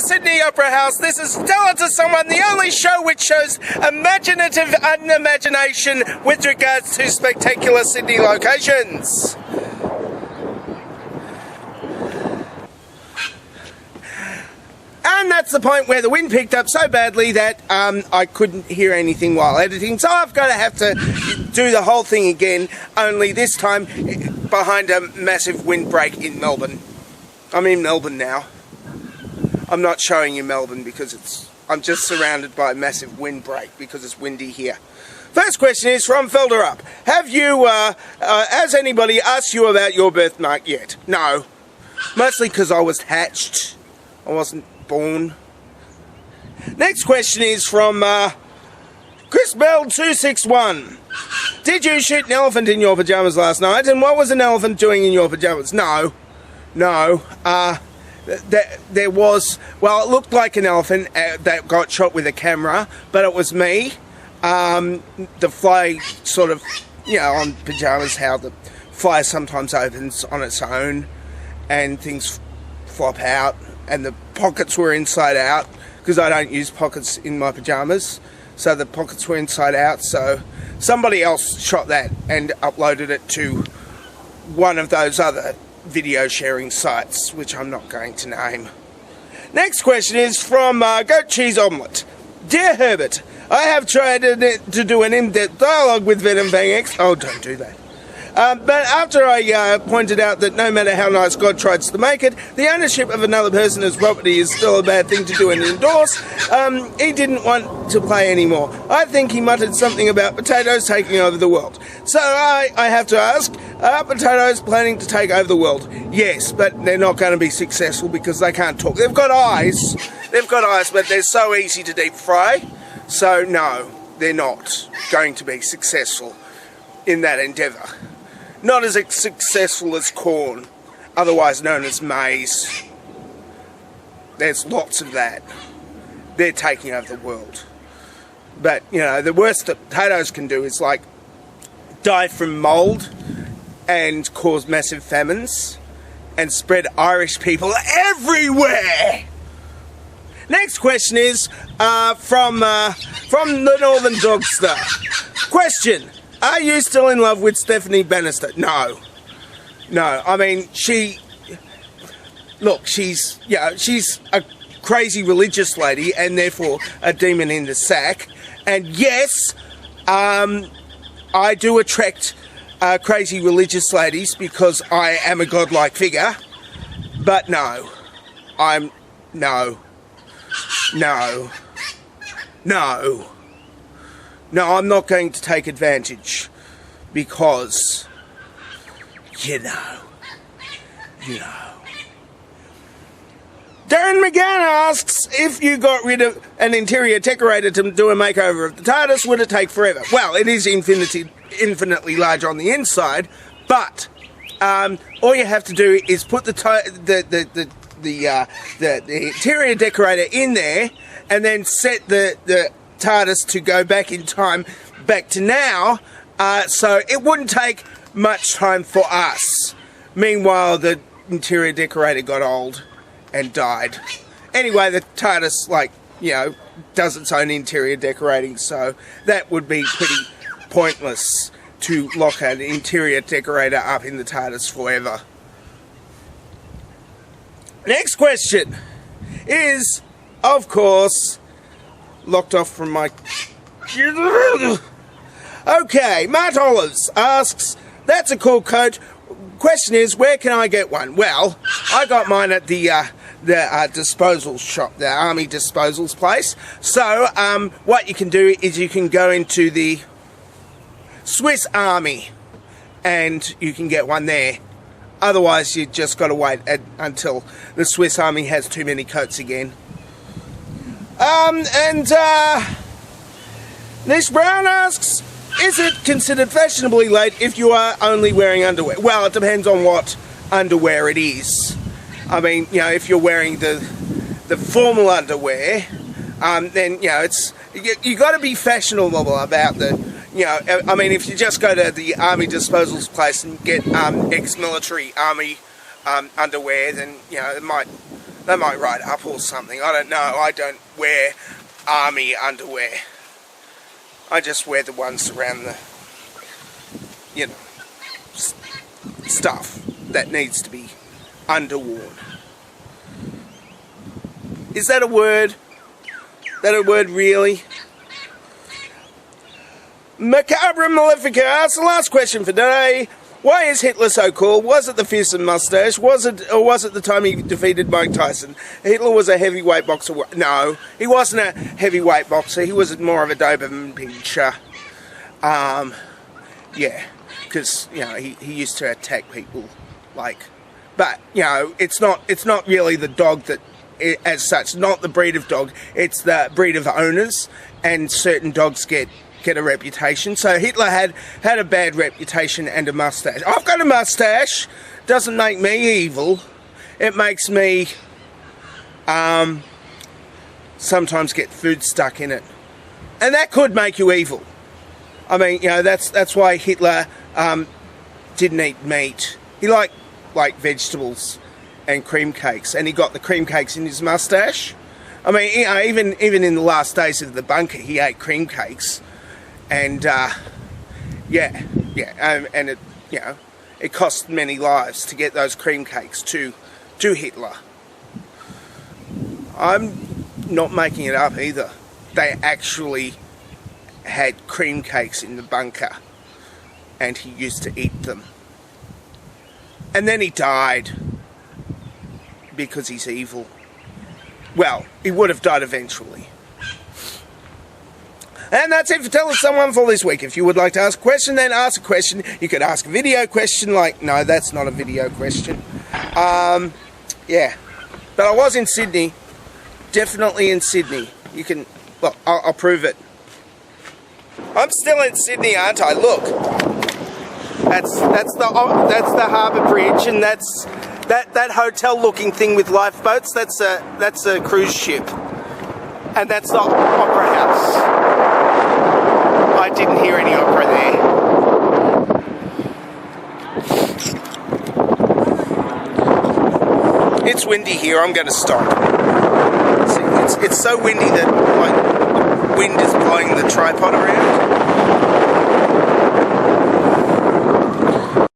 Sydney Opera House. This is Tell It to Someone, the only show which shows imaginative unimagination with regards to spectacular Sydney locations. And that's the point where the wind picked up so badly that I couldn't hear anything while editing, so I've got to have to do the whole thing again, only this time behind a massive windbreak in Melbourne. I'm in Melbourne now. I'm not showing you Melbourne because I'm just surrounded by a massive windbreak because it's windy here. First question is from Felder Up. Have you, has anybody asked you about your birthmark yet? No. Mostly because I was hatched. I wasn't born. Next question is from Chris Bell 261. Did you shoot an elephant in your pajamas last night? And what was an elephant doing in your pajamas? No. There was, well, it looked like an elephant that got shot with a camera, but it was me. The fly sort of, you know, on pajamas, how the fly sometimes opens on its own and things flop out, and the pockets were inside out because I don't use pockets in my pajamas, so the pockets were inside out. So somebody else shot that and uploaded it to one of those other video sharing sites, which I'm not going to name. Next question is from Goat Cheese Omelette. Dear Herbert, I have tried to do an in-depth dialogue with Venom Fang X. Oh, don't do that. But after I pointed out that no matter how nice God tries to make it, the ownership of another person's property is still a bad thing to do and endorse, he didn't want to play anymore. I think he muttered something about potatoes taking over the world. So I have to ask, are potatoes planning to take over the world? Yes, but they're not going to be successful because they can't talk. They've got eyes, but they're so easy to deep fry. So no, they're not going to be successful in that endeavour. Not as successful as corn, otherwise known as maize. There's lots of that. They're taking over the world. But, you know, the worst that potatoes can do is, like, die from mould and cause massive famines and spread Irish people everywhere. Next question is from the Northern Dogster. Question. Are you still in love with Stephanie Bannister? No. I mean, she's a crazy religious lady and therefore a demon in the sack. And yes, I do attract crazy religious ladies because I am a godlike figure. But no, I'm not going to take advantage because, you know. Darren McGann asks, if you got rid of an interior decorator to do a makeover of the TARDIS, would it take forever? Well, it is infinitely large on the inside, but all you have to do is put the interior decorator in there and then set the TARDIS to go back in time, back to now, so it wouldn't take much time for us. Meanwhile, the interior decorator got old and died. Anyway, the TARDIS, like, you know, does its own interior decorating, so that would be pretty pointless to lock an interior decorator up in the TARDIS forever. Next question is, of course, locked off from my... Okay, Matt Olives asks, that's a cool coat. Question is, where can I get one? Well, I got mine at the disposal shop, the Army Disposals place. So, what you can do is you can go into the Swiss Army and you can get one there. Otherwise, you just got to wait until the Swiss Army has too many coats again. Nish Brown asks, is it considered fashionably late if you are only wearing underwear? Well, it depends on what underwear it is. I mean, you know, if you're wearing the formal underwear, then, you know, you got to be fashionable about the, you know, I mean, if you just go to the Army Disposals place and get ex-military army underwear, then, you know, it might They might ride up or something. I don't know. I don't wear army underwear. I just wear the ones around the, you know, stuff that needs to be underworn. Is that a word? That a word really? Macabre Malefica asks the last question for today. Why is Hitler so cool? Was it the fearsome mustache? Was it the time he defeated Mike Tyson? Hitler was a heavyweight boxer. No, he wasn't a heavyweight boxer. He was more of a Doberman pinscher. Yeah, because you know he used to attack people like. But you know, it's not really the dog that, as such, not the breed of dog. It's the breed of owners, and certain dogs get a reputation. So Hitler had a bad reputation and a mustache. I've got a mustache. Doesn't make me evil. It makes me sometimes get food stuck in it, and that could make you evil. I mean, you know, that's why Hitler didn't eat meat. He liked vegetables and cream cakes, and he got the cream cakes in his mustache. I mean, you know, even in the last days of the bunker, he ate cream cakes. And yeah, and it, you know, it cost many lives to get those cream cakes to Hitler. I'm not making it up either. They actually had cream cakes in the bunker, and he used to eat them. And then he died because he's evil. Well, he would have died eventually. And that's it for Tell Us Someone for this week. If you would like to ask a question, then ask a question. You could ask a video question like... No, that's not a video question. Yeah. But I was in Sydney. Definitely in Sydney. You can... Well, I'll prove it. I'm still in Sydney, aren't I? Look. That's the harbour bridge, and that's... That hotel-looking thing with lifeboats, that's a cruise ship. And that's the Opera House. I didn't hear any opera there. It's windy here, I'm going to stop. See, it's so windy that like wind is blowing the tripod around.